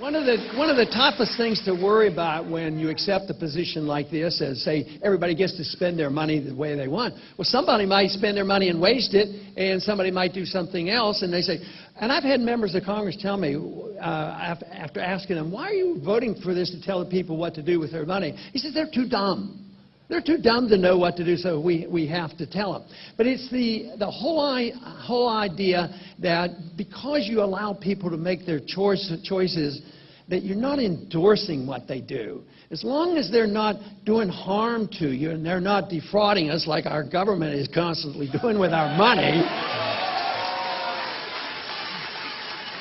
One of the toughest things to worry about when you accept a position like this, as say everybody gets to spend their money the way they want. Well, somebody might spend their money and waste it, and somebody might do something else, and they say. And I've had members of Congress tell me, after asking them, "Why are you voting for this to tell the people what to do with their money?" He says they're too dumb. They're too dumb to know what to do, so we have to tell them. But it's the whole idea that because you allow people to make their choices, that you're not endorsing what they do. As long as they're not doing harm to you and they're not defrauding us like our government is constantly doing with our money,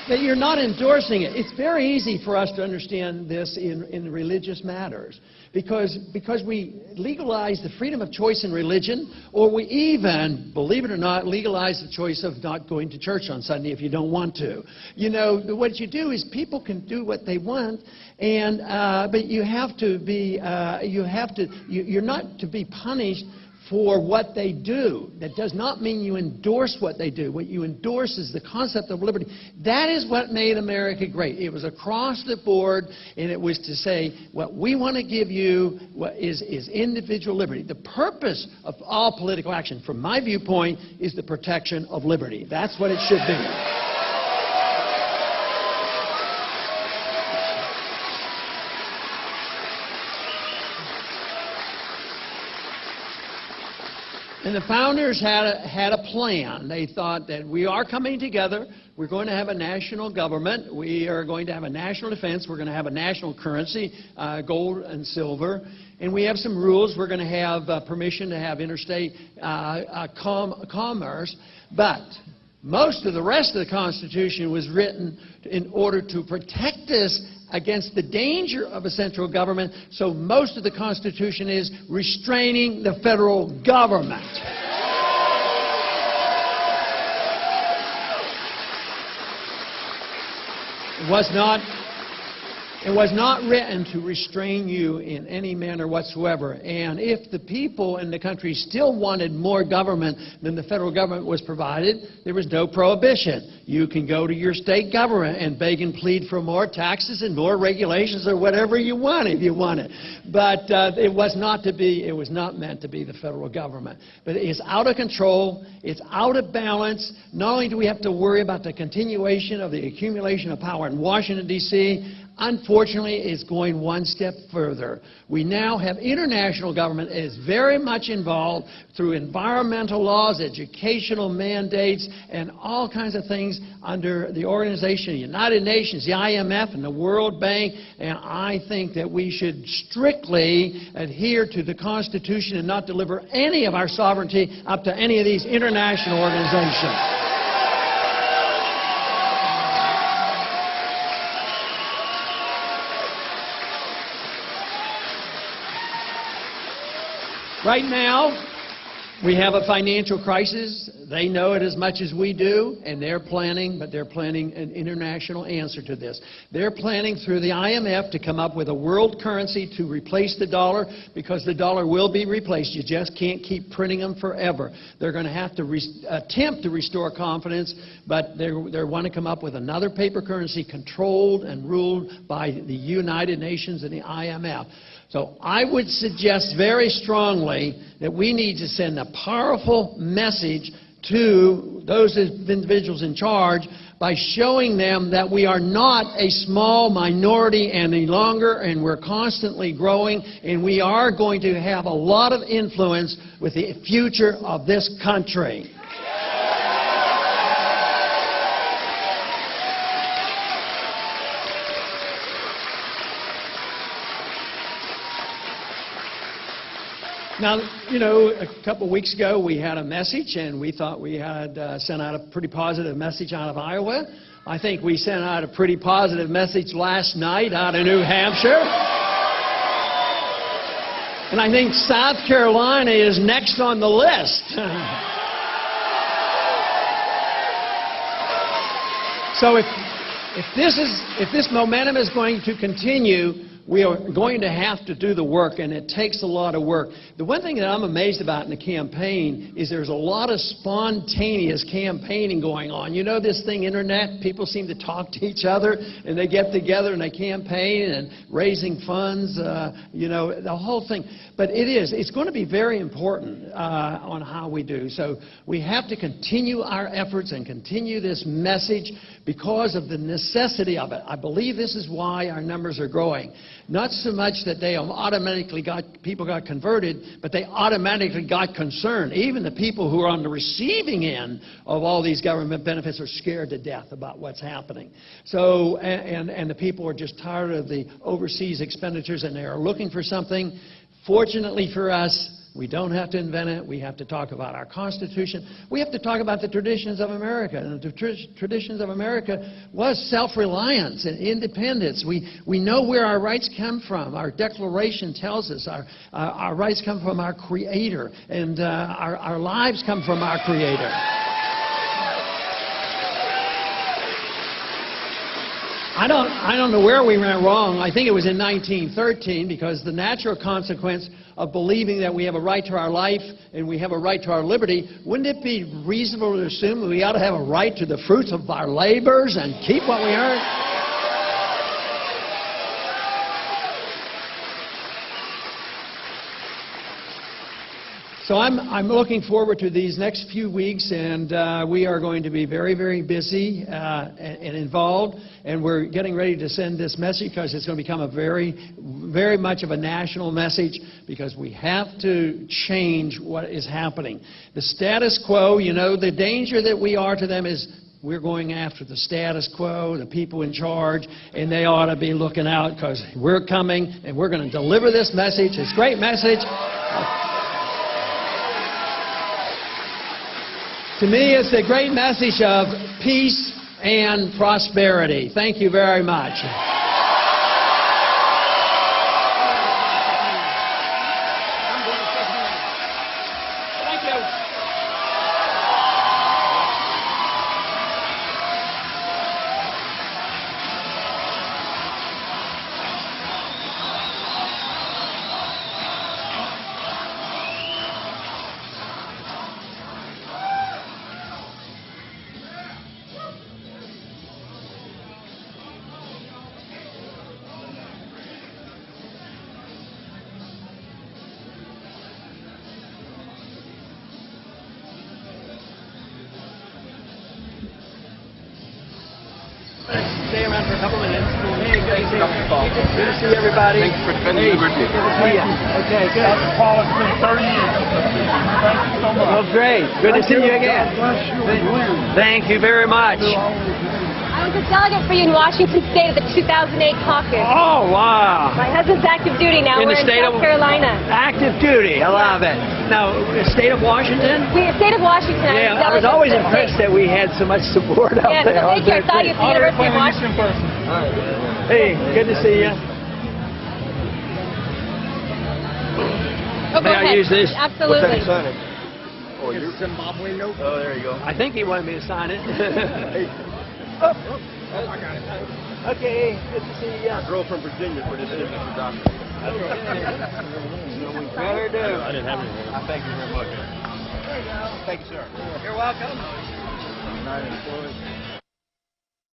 that you're not endorsing it. It's very easy for us to understand this in religious matters because we legalize the freedom of choice in religion, or we even, believe it or not, legalize the choice of not going to church on Sunday if you don't want to. You know, what you do is people can do what they want, and but you have to be, you're not to be punished for what they do. That does not mean you endorse what they do. What you endorse is the concept of liberty. That is what made America great. It was across the board, and it was to say what we want to give you is individual liberty. The purpose of all political action, from my viewpoint, is the protection of liberty. That's what it should be. And the founders had a plan. They thought that we are coming together. We're going to have a national government. We are going to have a national defense. We're going to have a national currency, gold and silver. And we have some rules. We're going to have permission to have interstate commerce. But most of the rest of the Constitution was written in order to protect us against the danger of a central government, so most of the Constitution is restraining the federal government. It was not written to restrain you in any manner whatsoever. And if the people in the country still wanted more government than the federal government was provided, there was no prohibition. You can go to your state government and beg and plead for more taxes and more regulations or whatever you want if you want it. But it was not meant to be the federal government. But it is out of control. It's out of balance. Not only do we have to worry about the continuation of the accumulation of power in Washington, D.C., unfortunately, it's going one step further. We now have international government that is very much involved through environmental laws, educational mandates, and all kinds of things under the Organization of the United Nations, the IMF, and the World Bank. And I think that we should strictly adhere to the Constitution and not deliver any of our sovereignty up to any of these international organizations. Right now, we have a financial crisis. They know it as much as we do, and they're planning, but they're planning an international answer to this. They're planning through the IMF to come up with a world currency to replace the dollar, because the dollar will be replaced. You just can't keep printing them forever. They're going to have to attempt to restore confidence, but they want to come up with another paper currency controlled and ruled by the United Nations and the IMF. So I would suggest very strongly that we need to send a powerful message to those individuals in charge by showing them that we are not a small minority any longer, and we're constantly growing, and we are going to have a lot of influence with the future of this country. Now, you know, a couple of weeks ago we had a message, and we thought we had sent out a pretty positive message out of Iowa. I think we sent out a pretty positive message last night out of New Hampshire. And I think South Carolina is next on the list. So if this momentum is going to continue, we are going to have to do the work, and it takes a lot of work. The one thing that I'm amazed about in the campaign is there's a lot of spontaneous campaigning going on. You know this thing, Internet? People seem to talk to each other, and they get together and they campaign and raising funds, you know, the whole thing. But it's going to be very important on how we do. So we have to continue our efforts and continue this message because of the necessity of it. I believe this is why our numbers are growing. Not so much that they automatically people got converted, but they automatically got concerned. Even the people who are on the receiving end of all these government benefits are scared to death about what's happening. So, and the people are just tired of the overseas expenditures, and they are looking for something. Fortunately for us, we don't have to invent it. We have to talk about our Constitution. We have to talk about the traditions of America. And the traditions of America was self-reliance and independence. We know where our rights come from. Our Declaration tells us our rights come from our Creator, and our lives come from our Creator. I don't know where we went wrong. I think it was in 1913, because the natural consequence of believing that we have a right to our life and we have a right to our liberty, wouldn't it be reasonable to assume that we ought to have a right to the fruits of our labors and keep what we earn? So I'm looking forward to these next few weeks, and we are going to be very, very busy and involved, and we're getting ready to send this message because it's going to become a very, very much of a national message, because we have to change what is happening. The status quo, you know, the danger that we are to them is we're going after the status quo, the people in charge, and they ought to be looking out, because we're coming and we're going to deliver this message. It's a great message. To me, it's a great message of peace and prosperity. Thank you very much. Thank you. Stay around for a couple minutes. Hey, good to see everybody. Thanks for spending the birthday. Good to see you. Okay, good. Paul, it's been 30 years. Thank you so much. Well, great. Good to see you again. Thank you very much. I was a delegate for you in Washington State at the 2008 caucus. Oh, wow. My husband's active duty now. We're in South Carolina. Active duty. I love it. Now, the state of Washington? We're state of Washington. Yeah, I was always impressed that we had so much support out there. Yeah, thank you. I saw you at the University of Washington. Hey, good to see you. Oh, May I use this? Absolutely. Oh, your Zimbabwe note? Oh, there you go. I think he wanted me to sign it. Hey. I got it. Okay, good to see you. A girl from Virginia for this signature document. So we better do. I didn't have anything. I thank you very much. There you go. Thank you, sir. You're welcome. United Employees.